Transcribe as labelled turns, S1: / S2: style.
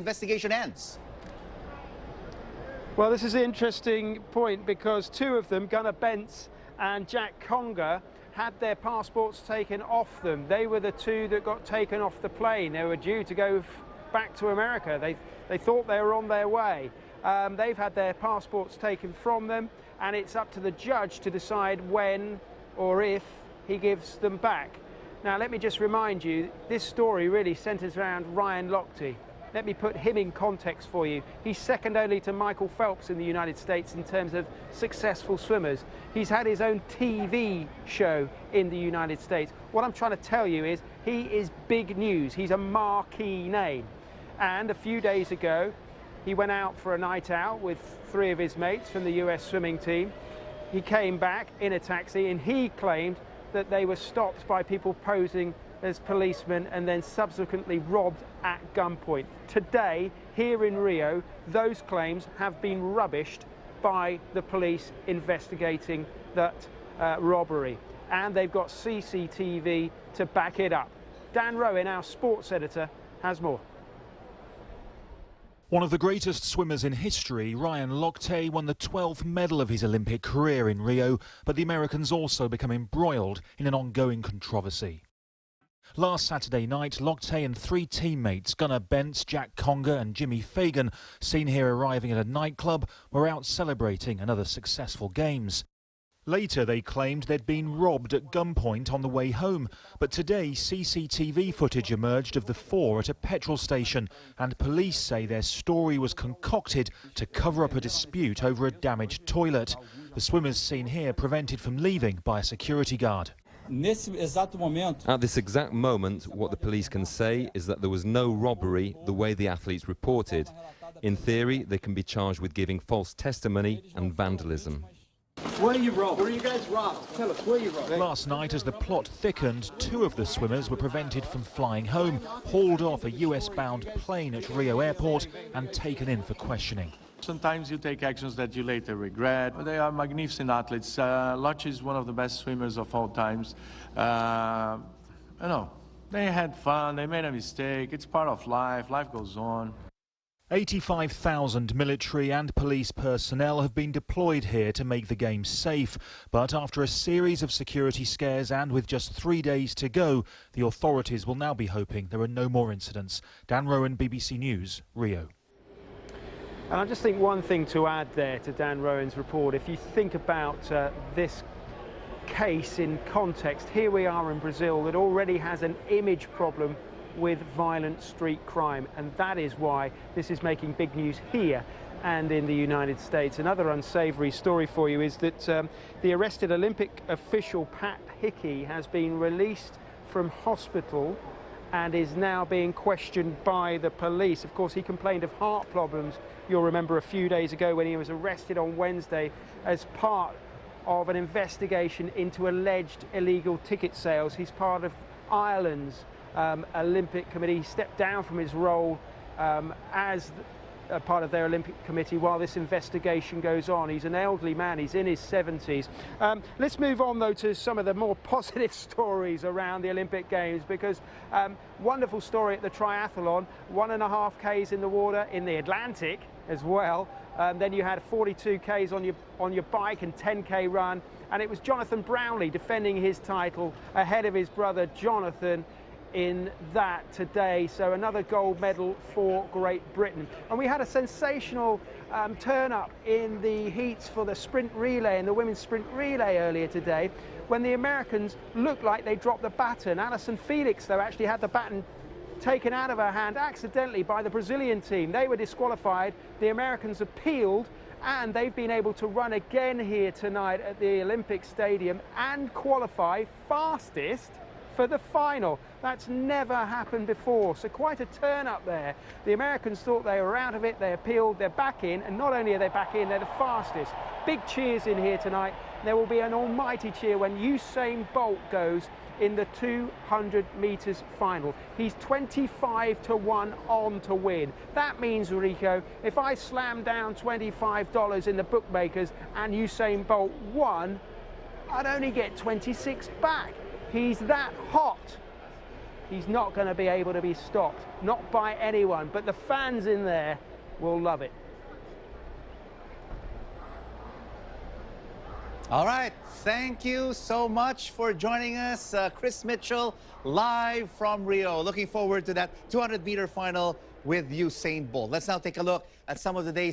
S1: investigation ends.
S2: Well, this is an interesting point because two of them, Gunnar Bentz and Jack Conger, had their passports taken off them. They were the two that got taken off the plane. They were due to go back to America. They thought they were on their way. They've had their passports taken from them, and it's up to the judge to decide when or if he gives them back. Now, let me just remind you, this story really centres around Ryan Lochte. Let me put him in context for you. He's second only to Michael Phelps in the United States in terms of successful swimmers. He's had his own TV show in the United States. What I'm trying to tell you is he is big news. He's a marquee name. And a few days ago, he went out for a night out with three of his mates from the US swimming team. He came back in a taxi and he claimed that they were stopped by people posing as policemen and then subsequently robbed at gunpoint. Today, here in Rio, those claims have been rubbished by the police investigating that robbery. And they've got CCTV to back it up. Dan Rowan, our sports editor, has more.
S3: One of the greatest swimmers in history, Ryan Lochte, won the 12th medal of his Olympic career in Rio, but the Americans also become embroiled in an ongoing controversy. Last Saturday night, Lochte and three teammates, Gunnar Bentz, Jack Conger and Jimmy Fagan, seen here arriving at a nightclub, were out celebrating another successful games. Later, they claimed they'd been robbed at gunpoint on the way home, but today CCTV footage emerged of the four at a petrol station, and police say their story was concocted to cover up a dispute over a damaged toilet. The swimmers seen here prevented from leaving by a security guard.
S4: At this exact moment, what the police can say is that there was no robbery the way the athletes reported. In theory, they can be charged with giving false testimony and vandalism.
S2: Where are you robbed? Where are you guys robbed? Tell us, where are you robbed?
S3: Last night, as the plot thickened, two of the swimmers were prevented from flying home, hauled off a US-bound plane at Rio Airport and taken in for questioning.
S5: Sometimes you take actions that you later regret. They are magnificent athletes. Lochte is one of the best swimmers of all times. You know, they had fun, they made a mistake. It's part of life. Life goes on.
S3: 85,000 military and police personnel have been deployed here to make the games safe. But after a series of security scares and with just 3 days to go, the authorities will now be hoping there are no more incidents. Dan Rowan, BBC News, Rio.
S2: And I just think one thing to add there to Dan Rowan's report, if you think about this case in context, here we are in Brazil that already has an image problem with violent street crime, and that is why this is making big news here and in the United States. Another unsavory story for you is that the arrested Olympic official Pat Hickey has been released from hospital and is now being questioned by the police. Of course, he complained of heart problems, you'll remember, a few days ago when he was arrested on Wednesday as part of an investigation into alleged illegal ticket sales. He's part of Ireland's Olympic Committee. He stepped down from his role as part of their Olympic Committee while this investigation goes on. He's an elderly man, he's in his 70s. Let's move on though to some of the more positive stories around the Olympic Games, because wonderful story at the triathlon, 1.5 Ks in the water in the Atlantic as well. Then you had 42 Ks on your bike and 10K run, and it was Jonathan Brownlee defending his title ahead of his brother Jonathan in that today. So another gold medal for Great Britain. And we had a sensational turn up in the heats for the sprint relay and the women's sprint relay earlier today, when the Americans looked like they dropped the baton. Alison Felix, though, actually had the baton taken out of her hand accidentally by the Brazilian team. They were disqualified. The Americans appealed, and they've been able to run again here tonight at the Olympic Stadium and qualify fastest for the final. That's never happened before, so quite a turn up there. The Americans thought they were out of it, they appealed, they're back in, and not only are they back in, they're the fastest. Big cheers in here tonight. There will be an almighty cheer when Usain Bolt goes in the 200 metres final. He's 25-1 on to win. That means, Rico, if I slam down $25 in the bookmakers and Usain Bolt won, I'd only get 26 back. He's that hot. He's not going to be able to be stopped, not by anyone, but the fans in there will love it.
S1: All right, thank you so much for joining us. Chris Mitchell, live from Rio. Looking forward to that 200-meter final with Usain Bolt. Let's now take a look at some of the day's